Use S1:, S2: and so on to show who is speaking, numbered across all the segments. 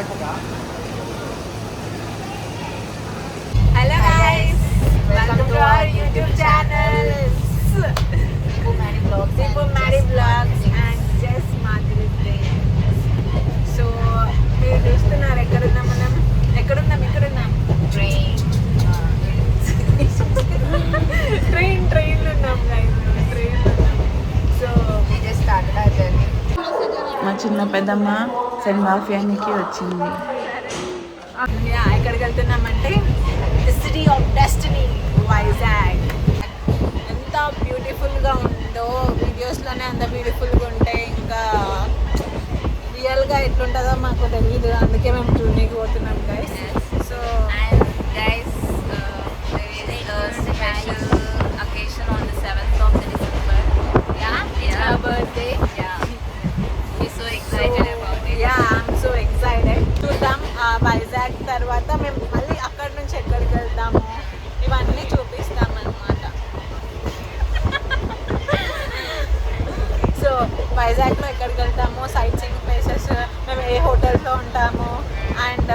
S1: Hello guys, welcome to our YouTube channel. Deepu Mary Vlogs and Jess Madhuri Train. So మీరు చూస్తున్నారు ఎక్కడున్నాం మనం? ఎక్కడున్నాం? ట్రైన్లో ఉన్నాం guys. ట్రైన్లో ఉన్నాం. So we just started our journey.
S2: మా చిన్న పెద్దమ్మ సెంట్ మాఫియానికి వచ్చింది.
S1: ఎక్కడికి వెళ్తున్నామంటే the city of destiny Vizag. ఎంత బ్యూటిఫుల్గా ఉందో వీడియోస్లోనే అంత బ్యూటిఫుల్గా ఉంటే ఇంకా రియల్గా ఎట్లుంటుందో మాకు తెలియదు. అందుకే మేము టూర్నీకి పోతున్నాం guys. So
S3: Guys, there is a special occasion on the 7th of December. It's her birthday. She's so excited about it.
S1: I'm so excited. చూద్దాం వైజాగ్ తర్వాత మేము మళ్ళీ అక్కడి నుంచి ఎక్కడికి వెళ్తాము ఇవన్నీ చూపిస్తాం అన్నమాట. సో వైజాగ్లో ఎక్కడికి వెళ్తాము, సైట్ సీయింగ్ ప్లేసెస్, మేము ఏ హోటల్స్లో ఉంటాము అండ్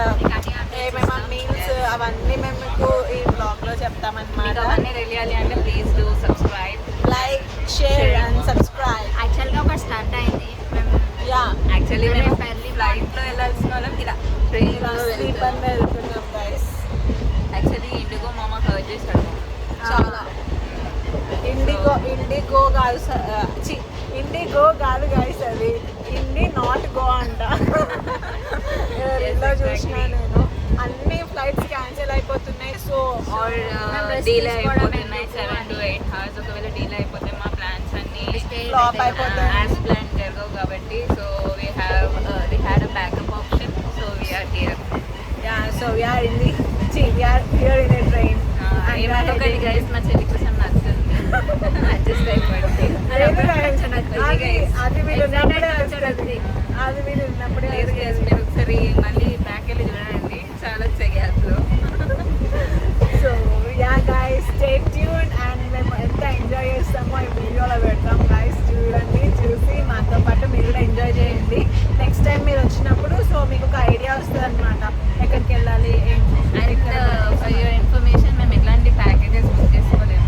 S1: ఏమేమో మీల్స్ అవన్నీ మేము మీకు ఈ బ్లాగ్లో చెప్తామన్నమాట.
S3: అవన్నీ తెలియాలి అంటే please do subscribe,
S1: like, share and subscribe.
S3: యాక్చువల్గా ఒక స్టార్ట్ అయింది. యాక్చువల్లీ మేము ఫ్లైట్లో వెళ్ళాల్సిన వాళ్ళం ఇలా ట్రైన్లో
S1: స్లీపర్ వెళ్తున్నాం గైస్.
S3: యాక్చువల్లీ ఇండిగో మామ హర్ట్ చేశాడు
S1: చాలా. ఇండిగో కాదు గైస్, అది నాట్ గో అంట. రీల్లో చూసినా నేను అన్ని ఫ్లైట్స్ క్యాన్సిల్ అయిపోతున్నాయి. సో
S3: డీలే అయిపోతున్నాయి 7 to 8 hours. ఒకవేళ డీలే అయిపోతే మా ప్లాన్స్ అన్ని
S1: ఫ్లాప్ అయిపోతాయి.
S3: యాజ్ ప్లాన్ జరగవు కాబట్టి so we had a backup option, so we are here.
S1: So we are here in a train.
S3: ఏమనుకోండి గైస్, మా చెల్లి కోసం నచ్చుతుంది. అడ్జస్ట్ అయిపోయింది.
S1: అది మీరు ఉన్నప్పుడే వస్తుంది.
S3: లేదు గైస్, మీరు ఒకసారి మళ్ళీ బ్యాక్ వెళ్ళి చూడండి, చాలా వచ్చాయి గ్యాప్లో.
S1: So guys stay tune and మేము ఎంత ఎంజాయ్ చేస్తామో ఈ వీడియోలో పెడతాం గైస్. చూడండి, చూసి మాతో పాటు మీరు కూడా ఎంజాయ్ చేయండి. నెక్స్ట్ టైం మీరు వచ్చినప్పుడు సో మీకు ఒక ఐడియా వస్తుంది అనమాట ఎక్కడికి వెళ్ళాలి.
S3: అండ్ ఫర్ యువర్ ఇన్ఫర్మేషన్, మేము ఎట్లాంటి ప్యాకేజెస్ బుక్ చేసుకోలేము.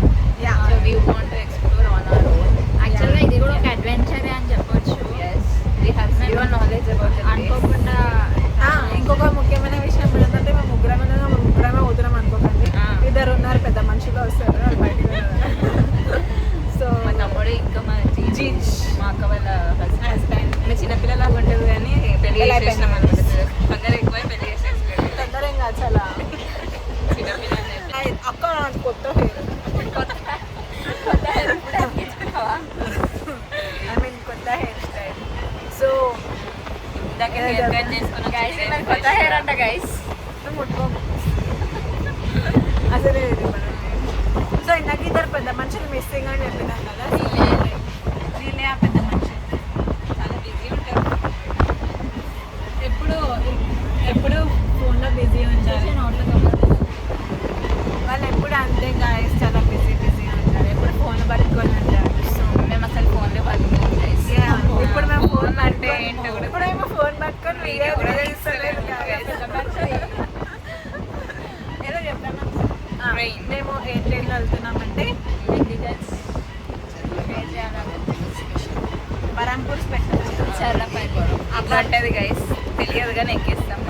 S3: So we want to explore on our own. యాక్చువల్గా ఇది కూడా ఒక అడ్వెంచరే అని చెప్పొచ్చు. We have zero knowledge about it. అనుకోకుండా
S1: ఇంకొక ముఖ్యమైన విషయం ఏంటంటే మేము ముగ్గురమే అవుతున్నాం అనుకోకండి. ఇద్దరు ఉన్నారు పెద్ద మనుషులు వస్తారు బయటకు. సో
S3: మా తమ్ముడు ఇంకా మా జీజ్ మా అక్క వాళ్ళ హస్బెండ్. మేము చిన్నపిల్లలాగా ఉంటుంది కానీ పెళ్లి చేసేసినాం అనమాట. తొందర ఎక్కువ పెళ్లి చేసేసుకోండి.
S1: తొందర ఏం కాదు, చాలా
S3: చిన్నపిల్లలు
S1: అక్క నాకు కొత్త హెయిర్ కొత్త హెయిర్ స్టైల్. సో
S3: దగ్గర హెయిర్ కట్ చేసుకున్నాం. కొత్త హెయిర్ అంట గైస్.
S1: అసలు సో ఇందాక ఇద్దరు పెద్ద మనుషులు మిస్సింగ్ అని చెప్పినాం కదా.
S3: వీళ్ళే ఆ పెద్ద మనిషి, చాలా బిజీ ఉంటారు.
S1: ఎప్పుడు ఫోన్లో బిజీ ఉంటారు. వాళ్ళు ఎప్పుడు అంతే గాయస్, చాలా బిజీ ఉంటారు. ఎప్పుడు ఫోన్ పట్టుకొని ఉంటారు.
S3: సో మేము అసలు ఫోన్లో పట్టుకోం గైస్.
S1: ఇప్పుడు మేము ఫోన్
S3: అంటే ఏంటో కూడా
S1: ఇప్పుడేమో ఫోన్ పట్టుకొని వీడియో కూడా తీస్తలేదు ఏదో చెప్పాను. మేము ఏ ట్రైన్లో వెళ్తున్నామంటే బరంపూర్ స్పెషల్
S3: అట్లా ఉంటుంది గైస్, తెలియదు కానీ ఎక్కిస్తాం.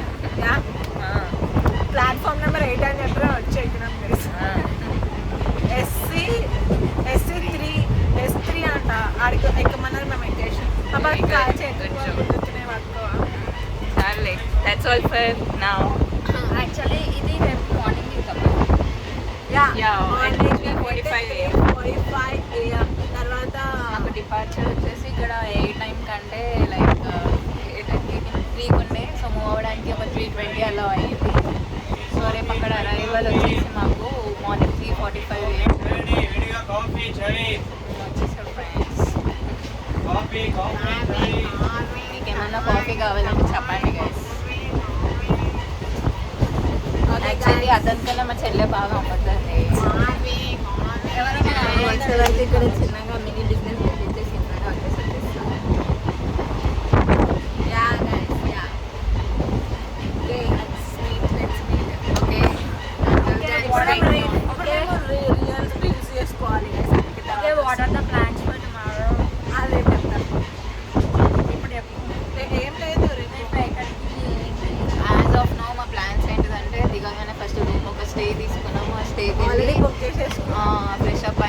S1: ప్లాట్ఫామ్ నెంబర్ 8 అని చెప్పి వచ్చి ఎక్కినాం గైస్. S3 అంట. ఆడికి ఎక్కమన్నారు, మేము ఎక్కేసాం. అప్పుడు కూర్చునే పట్టుకో.
S3: చాలే, that's all for now. Actually ఇది రేపు మార్నింగ్
S1: మార్నింగ్ 45 AM తర్వాత
S3: మాకు డిపార్చర్ వచ్చేసి ఇక్కడ ఏ టైం కంటే లైక్ 3 ఉండే. సో మూవ్ అవ్వడానికి ఒక 3:20 అలా అయ్యింది. సో రేపు అక్కడ అరైవల్ వచ్చేసి మాకు మార్నింగ్ 3:45 AM వచ్చేసారు ఫ్రెండ్స్. మీకేమన్నా కాఫీ కావాలంటే చెప్పండి గైస్. యాక్చువల్లీ అతనికన్నా మా చెల్లె బాగా అమ్ముతుంది. వచ్చేవరకు ఇక్కడ చిన్నగా మినీ బిజినెస్ పెట్టేసి వచ్చేసి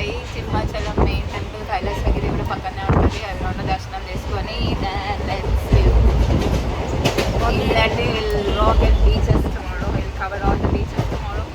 S3: వెళ్ళిపోయి సింహాచలం మెయిన్ టెంపుల్ కైలాసగిరి కూడా పక్కనే ఉంటుంది. అది రెండు దర్శనం చేసుకొని we'll walk at beaches tomorrow. We'll cover all the beaches tomorrow.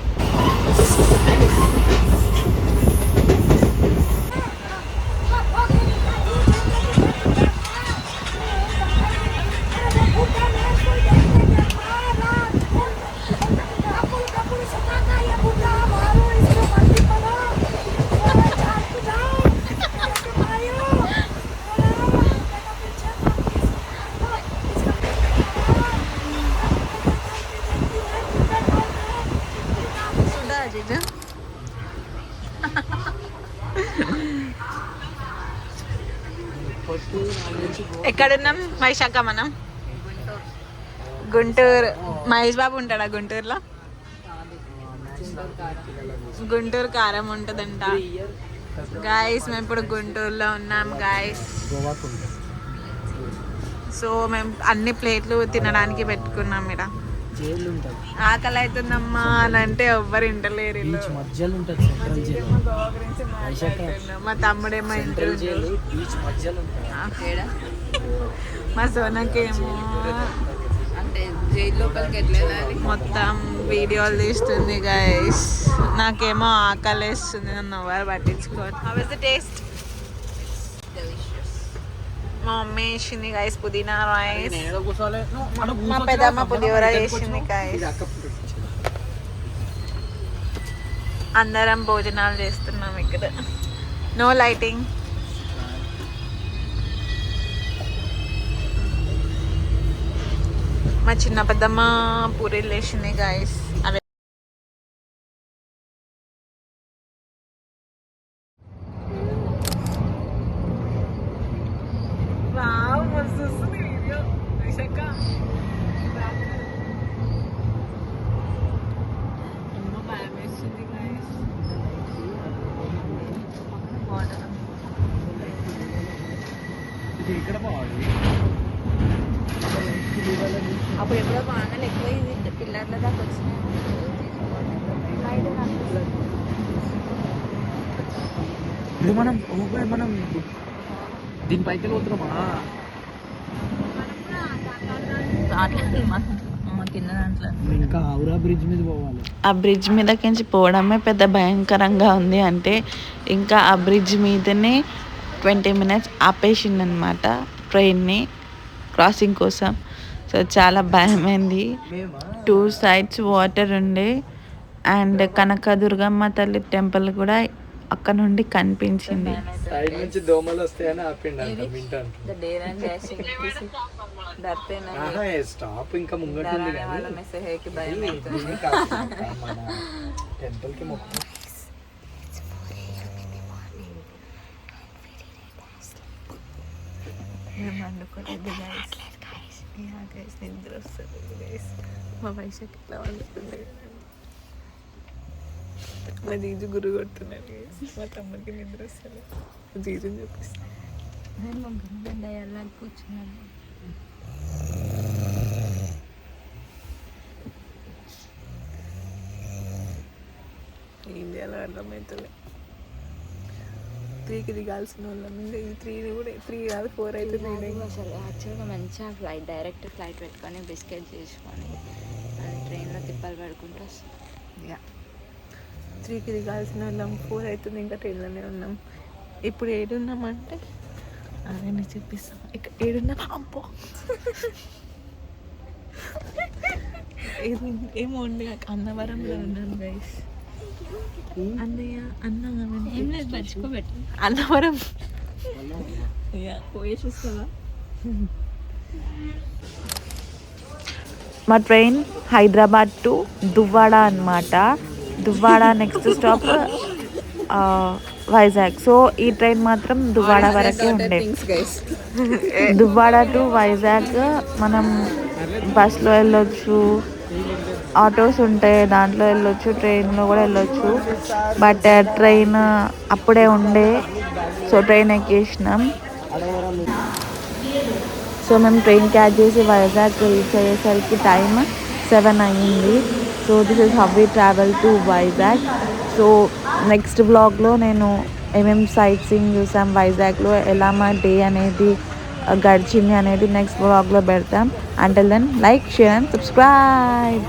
S1: ఎక్కడున్నాం వైశాఖ మనం? గుంటూరు. మహేష్ బాబు ఉంటాడా గుంటూరులో? గుంటూరు కారం ఉంటుందంట గాయస్. మేము ఇప్పుడు గుంటూరులో ఉన్నాం గాయస్. సో మేము అన్ని ప్లేట్లు తినడానికి పెట్టుకున్నాం. ఇక్కడ ఆకలి అవుతుందమ్మా అని అంటే ఎవ్వరు ఇంటలేరు. మా తమ్ముడేమో ఇంటర్, మా సోనకేమో
S3: అంటే జైలు లోపలికి వెళ్ళేదాన్ని
S1: మొత్తం వీడియోలు తీస్తుంది గైస్. నాకేమో ఆకలి వేస్తుంది, నన్ను ఎవరు పట్టించుకోవాలి. How is the taste? మా మమ్మీ వేసింది గైస్ పుదీనా రైస్. మా పెద్దమ్మ పులిహోర వేసింది గైస్. అందరం భోజనాలు చేస్తున్నాం ఇక్కడ. No lighting. మా చిన్న పెద్దమ్మ పూరీలు వేసింది గైస్. అవి అప్పుడు ఎప్పుడో వానలు ఎక్కువ ఇది పిల్లర్ల దాకా వచ్చినాయి.
S4: మనం దీనిపైకి పోతున్నామా? ఇంకా హౌరా బ్రిడ్జ్ మీద పోవాలి.
S2: ఆ బ్రిడ్జ్ మీదకించి పోవడమే పెద్ద భయంకరంగా ఉంది. అంటే ఇంకా ఆ బ్రిడ్జ్ మీదనే 20 minutes ఆపేసిందనమాట ట్రైన్ని క్రాసింగ్ కోసం. సో చాలా భయమైంది. 2 sides వాటర్ ఉండే. అండ్ కనకదుర్గమ్మ తల్లి టెంపుల్ కూడా అక్కడ నుండి కనిపించింది.
S4: సైడ్ నుంచి దోమలు వస్తాయని ఆపిండంట. స్టాప్ ఇంకా ముంగట ఉంది టెంపుల్ కి మొత్తం.
S1: నిద్ర వస్తుంది. మా వైశాఖ ఎట్లా వండుతుంది. మా జీజు గురు కొడుతున్నాడు. మా తమ్ముడికి నిద్ర వస్తుంది. జీజుని చూపిస్తాను.
S3: కూర్చున్నాను.
S1: ఇండియాలో అర్థమవుతుంది. 3కి దిగాల్సిన వాళ్ళం. ఇంకా ఈ 3 కాదు 4 అవుతుంది.
S3: అసలు యాక్చువల్గా మంచిగా ఫ్లైట్ డైరెక్ట్ ఫ్లైట్ పెట్టుకొని బిస్కెట్ చేసుకొని ట్రైన్లో తిప్పలు పడుకుంటూ వస్తుంది.
S1: ఇక 3కి దిగాల్సిన వాళ్ళం. 4 అవుతుంది. ఇంకా ట్రైన్లోనే ఉన్నాం. ఇప్పుడు ఏడున్నామంటే అదే చూపిస్తాం. ఇక్కడ ఏడున్నాం. అబ్బో ఏమో ఉండే అన్నవరంలో ఉన్నాం గైస్. అన్నయ్య అన్న ఏం లేదు మర్చిపోబెట్టి అన్నవరం పోయే చూస్తావా?
S2: మా ట్రైన్ హైదరాబాద్ టు దువ్వాడ అన్నమాట. Duvvada next stop Vizag. So ఈ ట్రైన్ మాత్రం దువ్వాడ వరకే ఉండే. దువ్వాడ టు వైజాగ్ మనం బస్లో వెళ్ళొచ్చు, ఆటోస్ ఉంటాయి దాంట్లో వెళ్ళొచ్చు, ట్రైన్లో కూడా వెళ్ళొచ్చు. బట్ ట్రైన్ అప్పుడే ఉండే, సో ట్రైన్ ఎక్కేసినాం. సో మేము ట్రైన్ క్యాచ్ చేసి వైజాగ్ రీచ్ అయ్యేసరికి టైం 7 అయ్యింది. So this is how we travel to Vizag. So next వ్లాగ్లో నేను ఏమేమి సైట్ సీయింగ్ చూసాం వైజాగ్లో, ఎలా మా డే అనేది గడిచింది అనేది నెక్స్ట్ వ్లాగ్లో పెడతాం. Until then like, share and subscribe.